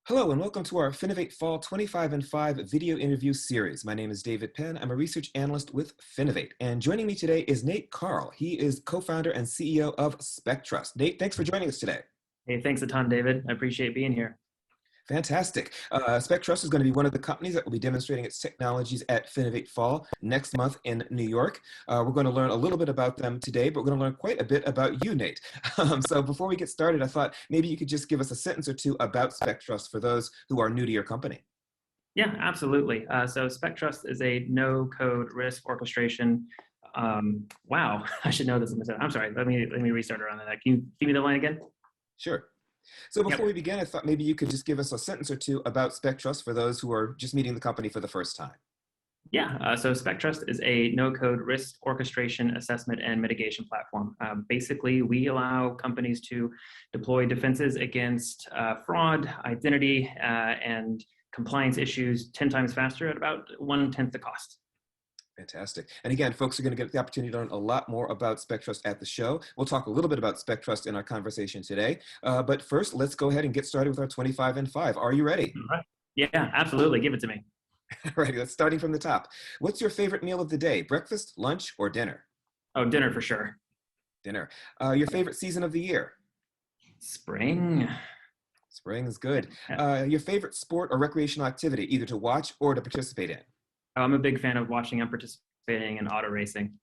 Hello and welcome to our FinovateFall 25 and 5 video interview series. My name is David Penn. I'm a research analyst with Finovate. And joining me today is Nate Carl. He is co-founder and CEO of SpecTrust. Nate, thanks for joining us today. Hey, thanks a ton, David. I appreciate being here. Fantastic. SpecTrust is going to be one of the companies that will be demonstrating its technologies at FinovateFall next month in New York. We're going to learn a little bit about them today, but we're going to learn quite a bit about you, Nate. So before we get started, I thought maybe you could just give us a sentence or two about SpecTrust for those who are new to your company. Yeah, absolutely. So SpecTrust is a no-code risk orchestration. Wow, I should know this. I'm sorry. Let me restart around that. Can you give me the line again? Sure. So before Yep. we begin, I thought maybe you could just give us a sentence or two about SpecTrust for those who are just meeting the company for the first time. Yeah. So SpecTrust is a no-code risk orchestration, assessment, and mitigation platform. Basically, we allow companies to deploy defenses against fraud, identity, and compliance issues 10 times faster at about 1/10 the cost. Fantastic. And again, folks are going to get the opportunity to learn a lot more about SpecTrust at the show. We'll talk a little bit about SpecTrust in our conversation today. But first, let's go ahead and get started with our 25 and 5. Are you ready? All right. Yeah, absolutely. Give it to me. All righty, let's starting from the top. What's your favorite meal of the day? Breakfast, lunch, or dinner? Oh, dinner for sure. Dinner. Your favorite season of the year? Spring. Spring is good. Yeah. Your favorite sport or recreational activity, either to watch or to participate in? I'm a big fan of watching and participating in auto racing.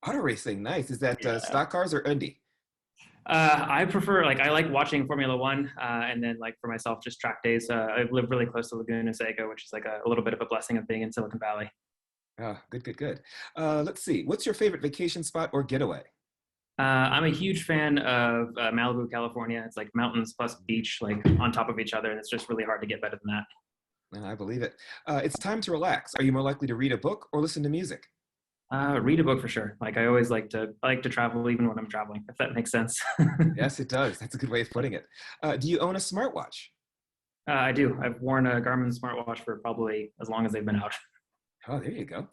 Auto racing, nice. Is that Yeah. stock cars or Indy? I prefer, I like watching Formula One, and then for myself, just track days. I live really close to Laguna Seca, which is a little bit of a blessing of being in Silicon Valley. Good, good, good. Let's see. What's your favorite vacation spot or getaway? I'm a huge fan of Malibu, California. It's like mountains plus beach, on top of each other, and it's just really hard to get better than that. I believe it. It's time to relax. Are you more likely to read a book or listen to music? Read a book for sure. I like to travel even when I'm traveling, if that makes sense. Yes, it does. That's a good way of putting it. Do you own a smartwatch? I do. I've worn a Garmin smartwatch for probably as long as they've been out. Oh, there you go.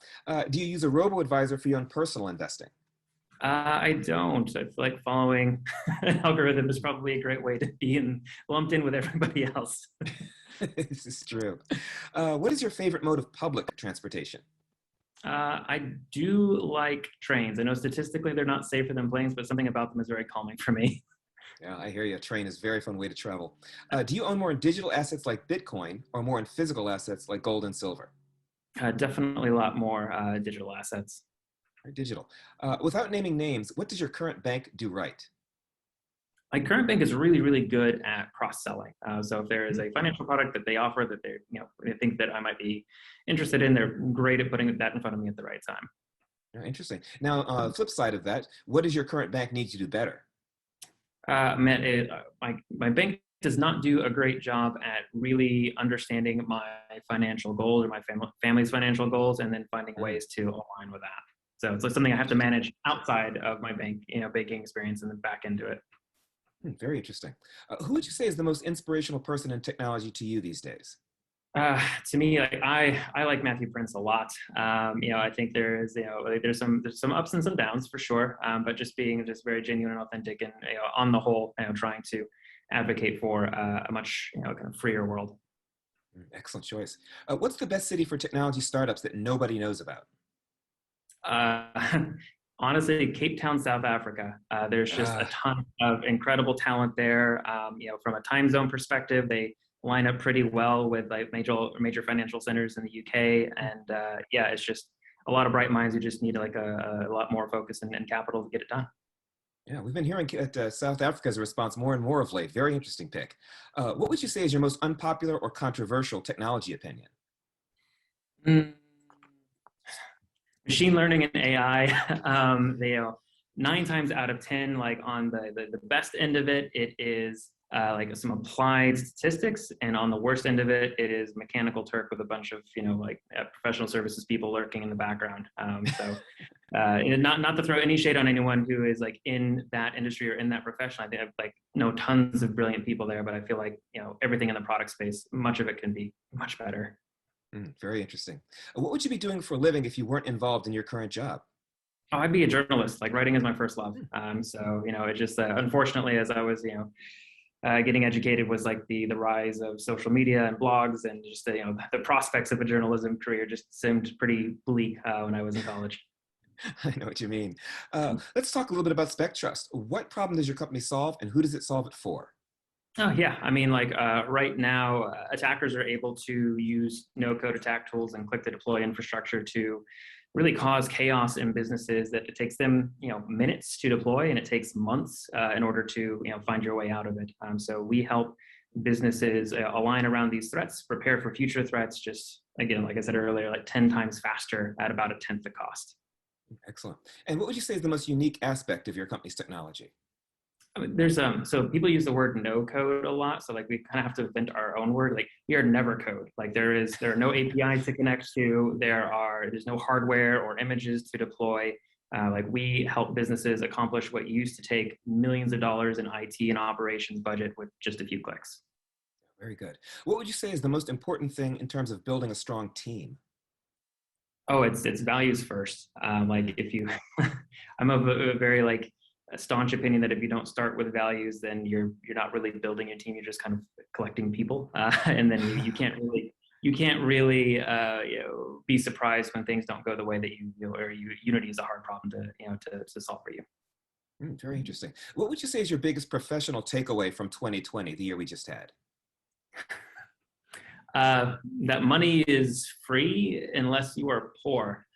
Do you use a robo-advisor for your own personal investing? I don't. I feel like following an algorithm is probably a great way to be lumped in with everybody else. This is true. What is your favorite mode of public transportation? I do like trains. I know statistically they're not safer than planes, but something about them is very calming for me. Yeah, I hear you. A train is a very fun way to travel. Do you own more in digital assets like Bitcoin or more in physical assets like gold and silver? Definitely a lot more digital assets. Or digital. Without naming names, what does your current bank do right? My current bank is really, really good at cross-selling. So if there is a financial product that they offer that they think that I might be interested in, they're great at putting that in front of me at the right time. Yeah, interesting. Now, flip side of that, what does your current bank need to do better? My bank does not do a great job at really understanding my financial goals or my family's financial goals, and then finding ways to align with that. So it's like something I have to manage outside of my banking experience and then back into it. Very interesting. Who would you say is the most inspirational person in technology to you these days? To me, I like Matthew Prince a lot. I think there's some ups and some downs for sure. But just being just very genuine and authentic, and on the whole, trying to advocate for a much kind of freer world. Excellent choice. What's the best city for technology startups that nobody knows about? Uh, Honestly, Cape Town, South Africa. There's just a Ah, ton of incredible talent there. From a time zone perspective, they line up pretty well with major financial centers in the UK, and it's just a lot of bright minds who just need a lot more focus and capital to get it done. yeah, we've been hearing that South Africa's response more and more of late. Very interesting pick. What would you say is your most unpopular or controversial technology opinion? Mm. Machine learning and AI, they 9 times out of 10, on the best end of it, it is some applied statistics, and on the worst end of it, it is mechanical Turk with a bunch of professional services people lurking in the background. Not to throw any shade on anyone who is in that industry or in that profession. I think I've know tons of brilliant people there, but I feel like everything in the product space, much of it can be much better. Very interesting. What would you be doing for a living if you weren't involved in your current job? Oh, I'd be a journalist. Writing is my first love. Hmm. It just unfortunately, as I was getting educated was like the rise of social media and blogs, and just the prospects of a journalism career just seemed pretty bleak when I was in college. I know what you mean. Let's talk a little bit about SpecTrust. What problem does your company solve, and who does it solve it for? Oh yeah, I mean, like right now, attackers are able to use no-code attack tools and click to deploy infrastructure to really cause chaos in businesses that it takes them, minutes to deploy, and it takes months in order to, find your way out of it. So we help businesses align around these threats, prepare for future threats. Just again, like I said earlier, like 10 times faster at about a tenth the cost. Excellent. And what would you say is the most unique aspect of your company's technology? I mean, there's so people use the word no code a lot. So like we kind of have to invent our own word. Like we are never code. Like there are no APIs to connect to. There's no hardware or images to deploy. Like we help businesses accomplish what used to take millions of dollars in IT and operations budget with just a few clicks. Very good. What would you say is the most important thing in terms of building a strong team? Oh, it's values first. Like if you, I'm of a very like a staunch opinion that if you don't start with values, then you're not really building your team. You're just kind of collecting people, and then you can't really be surprised when things don't go the way that unity is a hard problem to solve for you. Very interesting. What would you say is your biggest professional takeaway from 2020, the year we just had? That money is free unless you are poor.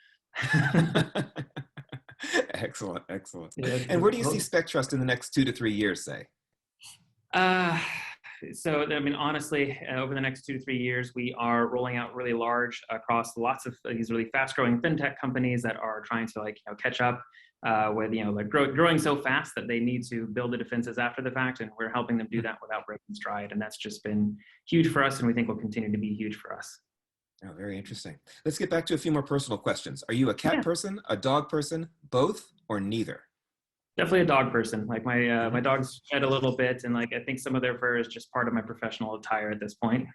Excellent, excellent. Yeah, And where do you see SpecTrust in the next 2 to 3 years, say? Uh, so, I mean, honestly, over the next 2 to 3 years, we are rolling out really large across lots of these really fast-growing fintech companies that are trying to catch up with like growing so fast that they need to build the defenses after the fact, and we're helping them do that without breaking stride, and that's just been huge for us, and we think will continue to be huge for us. Oh, very interesting. Let's get back to a few more personal questions. Are you a cat Yeah. person, a dog person, both, or neither? Definitely a dog person. Like my dogs shed a little bit, and like I think some of their fur is just part of my professional attire at this point.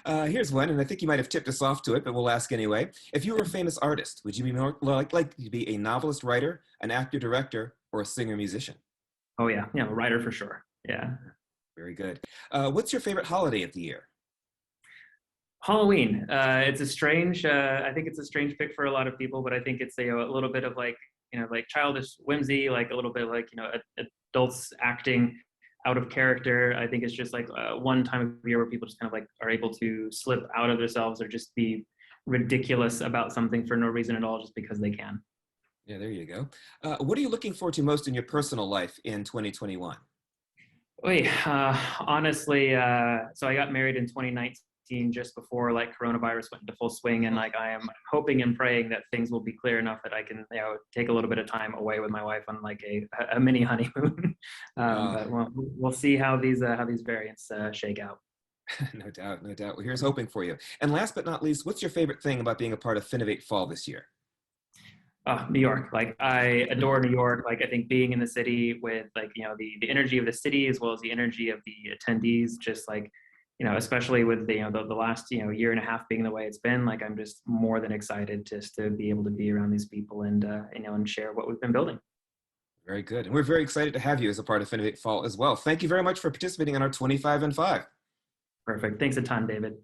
Here's one, and I think you might have tipped us off to it, but we'll ask anyway. If you were a famous artist, would you be more likely to be a novelist, writer, an actor, director, or a singer, musician? Oh yeah, writer for sure. Yeah. Very good. What's your favorite holiday of the year? Halloween. It's a strange. I think it's a strange pick for a lot of people, but I think it's a little bit of like like childish whimsy, like a little bit like adults acting out of character. I think it's just like one time of year where people just kind of like are able to slip out of themselves or just be ridiculous about something for no reason at all, just because they can. Yeah, there you go. What are you looking forward to most in your personal life in 2021? Wait, honestly, so I got married in 2019, just before like coronavirus went into full swing, and like I am hoping and praying that things will be clear enough that I can take a little bit of time away with my wife on like a mini honeymoon. But we'll see how these variants shake out. No doubt, no doubt. Well, here's hoping for you. And last but not least, what's your favorite thing about being a part of FinovateFall this year? New York. Like I adore New York. Like I think being in the city with like the energy of the city as well as the energy of the attendees, just like especially with the last year and a half being the way it's been. Like I'm just more than excited just to be able to be around these people and and share what we've been building. Very good. And we're very excited to have you as a part of FinovateFall as well. Thank you very much for participating in our 25 and 5. Perfect. Thanks a ton, David.